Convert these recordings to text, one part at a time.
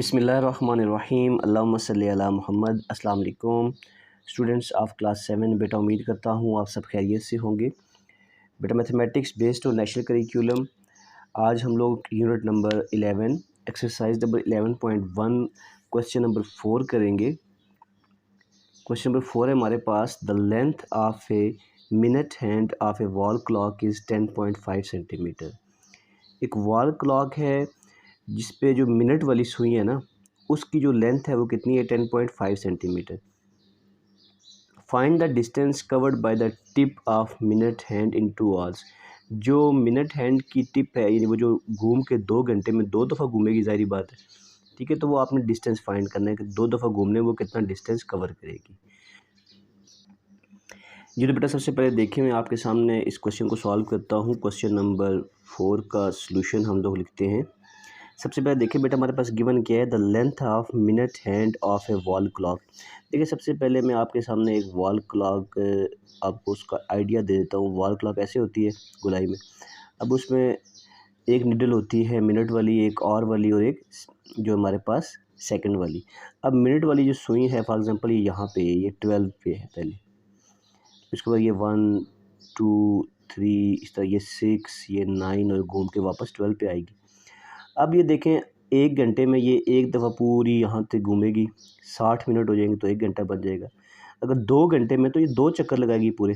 बिस्मिल्लाहिर्रहमानिर्रहीम अल्लाहुम्मा सल्ली अला मुहम्मद। अस्सलाम वालेकुम स्टूडेंट्स ऑफ क्लास 7। बेटा उम्मीद करता हूँ आप सब खैरियत से होंगे। बेटा मैथमेटिक्स बेस्ड और नेशनल करिकुलम आज हम लोग unit number 11 exercise number 11.1 question number 4 करेंगे। क्वेश्चन नंबर 4 है हमारे पास, the length of a minute hand of a wall clock is 10.5 centimetre. एक वॉल क्लॉक है जिस पे जो मिनट वाली सुई है ना, उसकी जो लेंथ है वो कितनी है, 10.5 centimetre. Find the distance covered by the tip of minute hand in 2 hours. जो मिनट हैंड की टिप है, यानी वो जो घूम के 2 घंटे में 2 दफ़ा घूमेगी, ज़ाहिर बात है, ठीक है। तो वो आपने डिस्टेंस फाइंड करना है कि 2 दफ़ा घूमने वो कितना डिस्टेंस कवर करेगी। जी तो बेटा सबसे पहले देखिए, मैं आपके सामने इस क्वेश्चन को सॉल्व करता हूँ। क्वेश्चन नंबर 4 का सॉल्यूशन हम लोग लिखते हैं। सबसे पहले देखिए बेटा, हमारे पास गिवन क्या है, the length of minute hand of a wall clock. देखिए सबसे पहले मैं आपके सामने एक वॉल क्लॉक आपको उसका आइडिया दे देता हूँ। वॉल क्लॉक ऐसे होती है गोलाई में। अब उसमें एक निडल होती है मिनट वाली, एक और वाली, और एक जो हमारे पास सेकंड वाली। अब मिनट वाली जो सुई है, फॉर एग्जांपल ये यहाँ पे है, ये 12 पे है पहले, उसके बाद ये 1 2 3 इस तरह, ये 6, ये 9 और घूम के वापस 12 पे आएगी। अब ये देखें, 1 घंटे में ये एक दफ़ा पूरी यहाँ तक घूमेगी, 60 मिनट हो जाएंगे तो 1 घंटा बन जाएगा। अगर 2 घंटे में तो ये 2 चक्कर लगाएगी पूरे।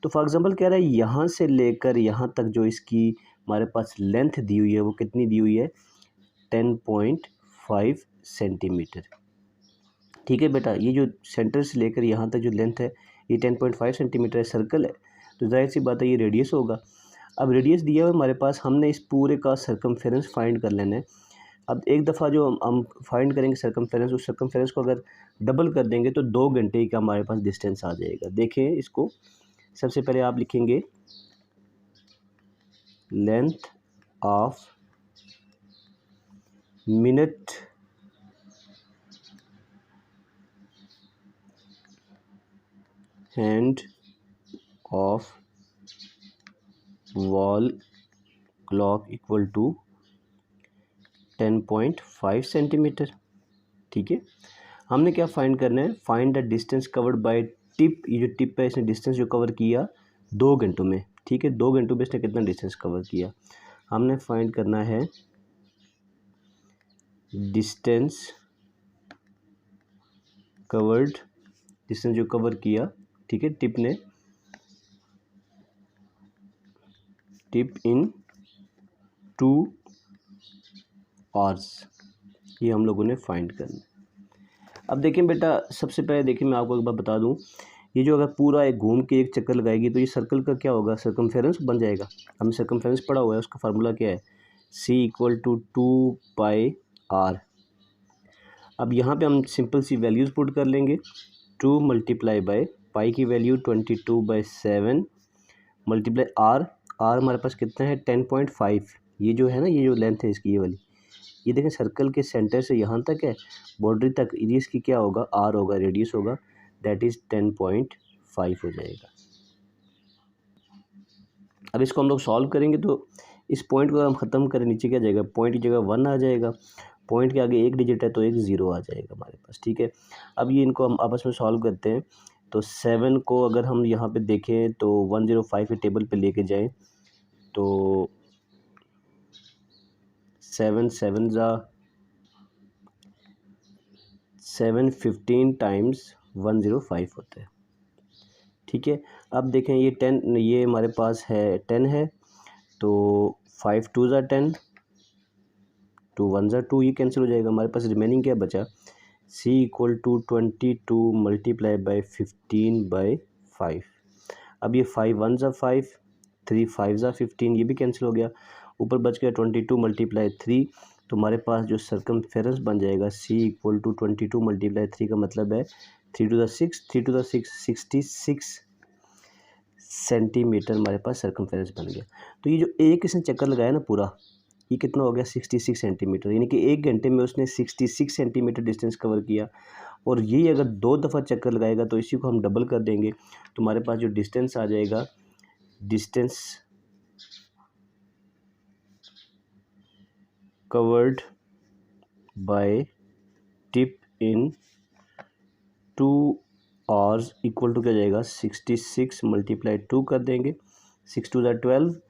तो फॉर एग्ज़ाम्पल कह रहा है यहाँ से लेकर यहाँ तक जो इसकी हमारे पास लेंथ दी हुई है वो कितनी दी हुई है, 10.5 सेंटीमीटर। ठीक है बेटा, ये जो सेंटर से लेकर यहाँ तक जो लेंथ है ये 10.5 सेंटीमीटर है। सर्कल है तो जाहिर सी बात है ये रेडियस होगा। अब रेडियस दिया हुआ हमारे पास, हमने इस पूरे का सर्कमफेरेंस फाइंड कर लेना है। अब एक दफ़ा जो हम फाइंड करेंगे सर्कमफेरेंस, उस सर्कमफेरेंस को अगर डबल कर देंगे तो 2 घंटे का हमारे पास डिस्टेंस आ जाएगा। देखें इसको, सबसे पहले आप लिखेंगे length of minute hand of wall clock equal to 10.5 centimetre. ठीक है, हमने क्या फाइंड करना है, find the distance covered by tip. ये जो टिप है इसने डिस्टेंस जो कवर किया 2 घंटों में। ठीक है, 2 घंटों में इसने कितना डिस्टेंस कवर किया, हमने फाइंड करना है डिस्टेंस कवर्ड, डिस्टेंस जो कवर किया, ठीक है, टिप ने, टिप इन 2 आवर्स, ये हम लोगों ने फाइंड करना है। अब देखें बेटा, सबसे पहले देखिए मैं आपको एक बात बता दूं, ये जो अगर पूरा एक घूम के एक चक्कर लगाएगी तो ये सर्कल का क्या होगा, सर्कमफेरेंस बन जाएगा। हमने सर्कमफेरेंस पढ़ा हुआ है, उसका फार्मूला क्या है, C इक्वल टू 2πr। अब यहाँ पे हम सिंपल सी वैल्यूज़ पुट कर लेंगे। 2 मल्टीप्लाई बाय पाई की वैल्यू 22/7 मल्टीप्लाई r हमारे पास कितना है 10.5। ये जो है ना, ये जो लेंथ है इसकी, ये वाली, ये देखें सर्कल के सेंटर से यहाँ तक है, बाउंड्री तक, रेडियस की क्या होगा, r होगा, रेडियस होगा, दैट इज़ 10.5 हो जाएगा। अब इसको हम लोग सॉल्व करेंगे तो इस पॉइंट को अगर हम ख़त्म करें, नीचे क्या जाएगा, पॉइंट की जगह 1 आ जाएगा, पॉइंट के आगे एक डिजिट है तो एक 0 आ जाएगा हमारे पास। ठीक है, अब ये इनको हम आपस में सॉल्व करते हैं। तो 7 को अगर हम यहाँ पे देखें तो 105 के टेबल पे लेके जाएं तो 7 15 टाइम्स 105 होता है। ठीक है, अब देखें ये 10, ये हमारे पास है 10 है, तो 5 2 ज़ा 10, 2 1 ज़ा 2, ये कैंसिल हो जाएगा। हमारे पास रिमेनिंग क्या बचा, C equal to 22 multiply by 15/5। अब ये 5 1 ज़ा 5, 3 5 ज़ा 15, ये भी कैंसिल हो गया। ऊपर बच गया 22 मल्टीप्लाई 3, तो हमारे पास जो सर्कमफेरेंस बन जाएगा C इक्वल टू 22 मल्टीप्लाई 3 का मतलब है 3 to the 6, 3 to the 6 66 centimetre हमारे पास सर्कमफेरेंस बन गया। तो ये जो एक इसने चक्कर लगाया ना पूरा, ये कितना हो गया, 66 सेंटीमीटर, यानी कि 1 घंटे में उसने 66 सेंटीमीटर डिस्टेंस कवर किया। और यही अगर 2 दफ़ा चक्कर लगाएगा तो इसी को हम डबल कर देंगे तो हमारे पास जो डिस्टेंस आ जाएगा, distance covered by tip in 2 hours equal to क्या जाएगा 66 मल्टीप्लाई 2 कर देंगे, 6 2 12,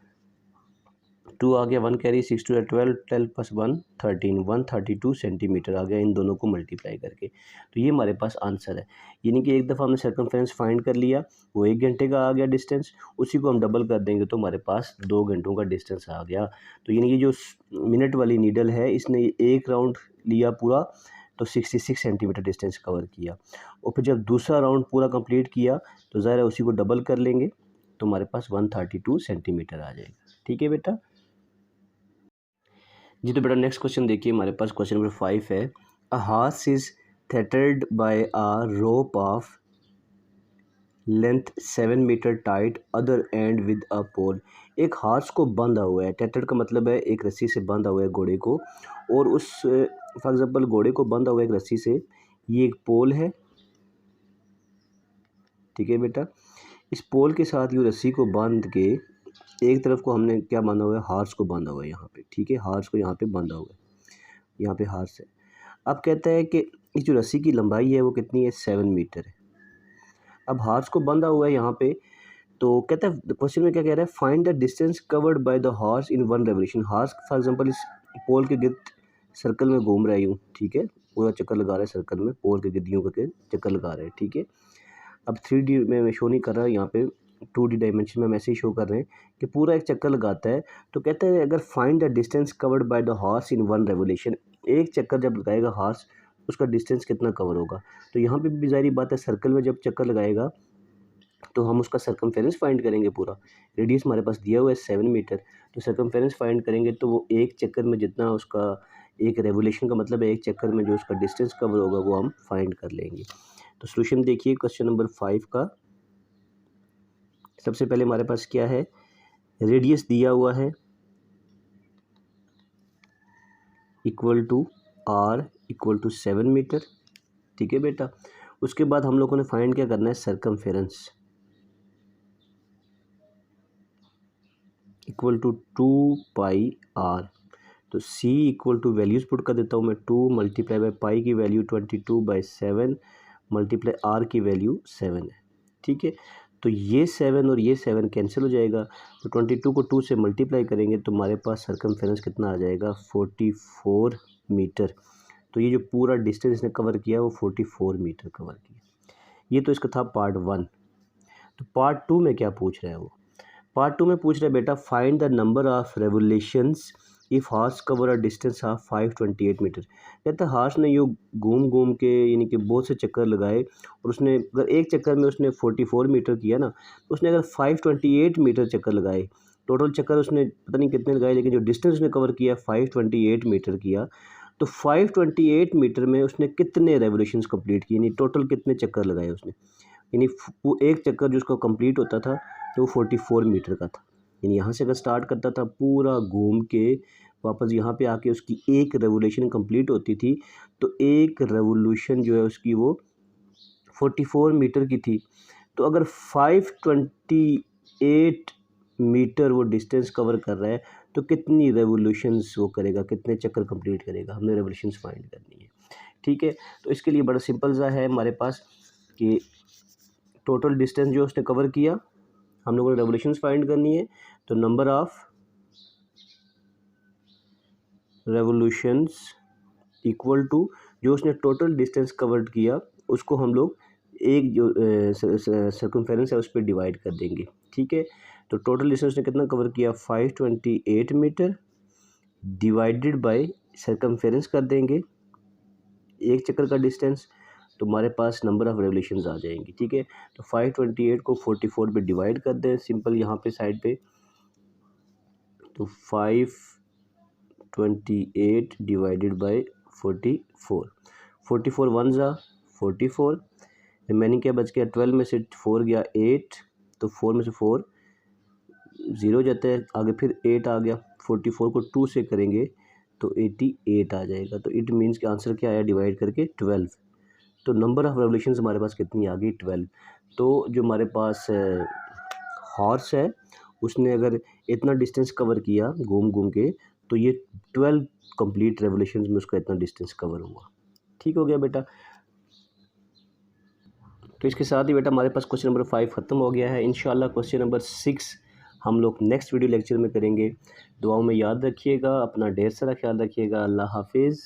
2 आ गया, 1 कैरी, 6 2 12, 12 + 1 13, 132 सेंटीमीटर आ गया इन दोनों को मल्टीप्लाई करके। तो ये हमारे पास आंसर है। यानी कि एक दफ़ा हमने सर्कमफेरेंस फाइंड कर लिया, वो 1 घंटे का आ गया डिस्टेंस, उसी को हम डबल कर देंगे तो हमारे पास 2 घंटों का डिस्टेंस आ गया। तो यानी कि जो मिनट वाली नीडल है इसने एक राउंड लिया पूरा, तो 66 सेंटीमीटर डिस्टेंस कवर किया, और फिर जब दूसरा राउंड पूरा कंप्लीट किया तो ज़ाहिर है उसी को डबल कर लेंगे तो हमारे पास 132 सेंटीमीटर आ जाएगा। ठीक है बेटा जी। तो बेटा नेक्स्ट क्वेश्चन देखिए, हमारे पास क्वेश्चन नंबर 5 है। A horse is tethered by a rope of length 7 metre tied other end with a pole. एक हॉर्स को बांधा हुआ है, टेटर्ड का मतलब है एक रस्सी से बांधा हुआ है घोड़े को, और उस फॉर एग्जांपल घोड़े को बांधा हुआ है एक रस्सी से, ये एक पोल है, ठीक है बेटा। इस पोल के साथ ये रस्सी को बांध के एक तरफ को हमने क्या बांधा हुआ है, हॉर्स को बांधा हुआ है यहाँ पे, ठीक है, हॉर्स को यहाँ पे बांधा हुआ है, यहाँ पे हॉर्स है। अब कहता है कि इस जो रस्सी की लंबाई है वो कितनी है, 7 मीटर है। अब हॉर्स को बांधा हुआ है यहाँ पे, तो कहता है क्वेश्चन में क्या कह रहा है, find the distance covered by the horse in 1 revolution. Horse for example इस पोल के गिर्द सर्कल में घूम रहा है यूँ, ठीक है, पूरा चक्कर लगा रहा है सर्कल में, पोल के गिर्द यूँ करके चक्कर लगा रहा है, ठीक है। अब 3D में मैं शो नहीं कर रहा, यहाँ पे 2D डायमेंशन में हम ऐसे ही शो कर रहे हैं कि पूरा एक चक्कर लगाता है। तो कहते हैं अगर find the distance covered by the horse in 1 revolution, एक चक्कर जब लगाएगा हॉर्स उसका डिस्टेंस कितना कवर होगा। तो यहाँ पे भी ज़ाहिर बात है सर्कल में जब चक्कर लगाएगा तो हम उसका सर्कमफेरेंस फाइंड करेंगे पूरा। रेडियस हमारे पास दिया हुआ है 7 मीटर, तो सर्कमफेरेंस फाइंड करेंगे तो वो एक चक्कर में जितना उसका एक रेवोल्यूशन का मतलब है एक चक्कर में जो उसका डिस्टेंस कवर होगा वो हम फाइंड कर लेंगे। तो सॉल्यूशन देखिए क्वेश्चन नंबर 5 का। सबसे पहले हमारे पास क्या है, रेडियस दिया हुआ है equal to r equal to 7 metre, ठीक है बेटा। उसके बाद हम लोगों ने फाइंड क्या करना है, circumference equal to 2 pi r। तो c equal to values put कर देता हूँ मैं, 2 मल्टीप्लाई बाई पाई की वैल्यू 22/7 मल्टीप्लाई r की वैल्यू 7 है, ठीक है। तो ये 7 और ये 7 कैंसिल हो जाएगा, तो 22 को 2 से मल्टीप्लाई करेंगे तो हमारे पास सर्कमफेरेंस कितना आ जाएगा, 44 मीटर। तो ये जो पूरा डिस्टेंस इसने कवर किया वो 44 मीटर कवर किया। ये तो इसका था पार्ट 1। तो पार्ट 2 में क्या पूछ रहा है वो, पार्ट 2 में पूछ रहा है बेटा find the number of revolutions if horse cover a distance of 528 metre. कहता है हॉर्स ने यूँ घूम घूम के यानी कि बहुत से चक्कर लगाए और उसने अगर एक चक्कर में उसने 44 मीटर किया ना, तो उसने अगर 528 मीटर चक्कर लगाए, टोटल चक्कर उसने पता नहीं कितने लगाए, लेकिन जो डिस्टेंस उसने कवर किया 528 मीटर किया, तो 528 मीटर में उसने कितने रेवोल्यूशंस कंप्लीट किए, यानी टोटल कितने चक्कर लगाए उसने। यानी वो एक चक्कर जो उसका कंप्लीट होता था तो 44 मीटर का था। यानी यहाँ से अगर स्टार्ट करता था पूरा घूम के वापस यहाँ पे आके उसकी एक रेवोल्यूशन कंप्लीट होती थी, तो एक रेवोल्यूशन जो है उसकी वो 44 मीटर की थी। तो अगर 528 मीटर वो डिस्टेंस कवर कर रहा है तो कितनी रेवोल्यूशंस वो करेगा, कितने चक्कर कंप्लीट करेगा, हमने रेवोल्यूशंस फाइंड करनी है, ठीक है। तो इसके लिए बड़ा सिंपल सा है हमारे पास कि टोटल डिस्टेंस जो उसने कवर किया हम लोगों ने रेवोल्यूशंस फाइंड करनी है, तो number of revolutions equal to जो उसने टोटल डिस्टेंस कवर किया उसको हम लोग एक जो सर्कमफेरेंस है उस पर डिवाइड कर देंगे, ठीक है। तो टोटल डिस्टेंस ने कितना कवर किया, 528 मीटर डिवाइडेड बाय सर्कमफेरेंस कर देंगे एक चक्कर का डिस्टेंस, तो हमारे पास नंबर ऑफ़ रेवोल्यूशंस आ जाएंगी, ठीक है। तो 528 को 44 पे डिवाइड कर दें सिंपल यहाँ पे साइड पे, तो 528 डिवाइडेड बाय 44, 44 वन ज़ा 44, रिमेनिंग क्या बच गया, 12 में से 4 गया 8, तो 4 में से 4 ज़ीरो जाता है, आगे फिर 8 आ गया, 44 को 2 से करेंगे तो 88 आ जाएगा। तो इट मीन्स कि आंसर क्या आया, डिवाइड करके 12। तो नंबर ऑफ़ रेवोल्यूशंस हमारे पास कितनी आ गई, 12। तो जो हमारे पास हॉर्स है उसने अगर इतना डिस्टेंस कवर किया घूम घूम के, तो ये 12 कंप्लीट रेवोल्यूशन में उसका इतना डिस्टेंस कवर हुआ। ठीक हो गया बेटा। तो इसके साथ ही बेटा हमारे पास क्वेश्चन नंबर 5 ख़त्म हो गया है। इंशाल्लाह क्वेश्चन नंबर 6 हम लोग नेक्स्ट वीडियो लेक्चर में करेंगे। दुआओं में याद रखिएगा, अपना ढेर सारा ख्याल रखिएगा। अल्लाह हाफिज़।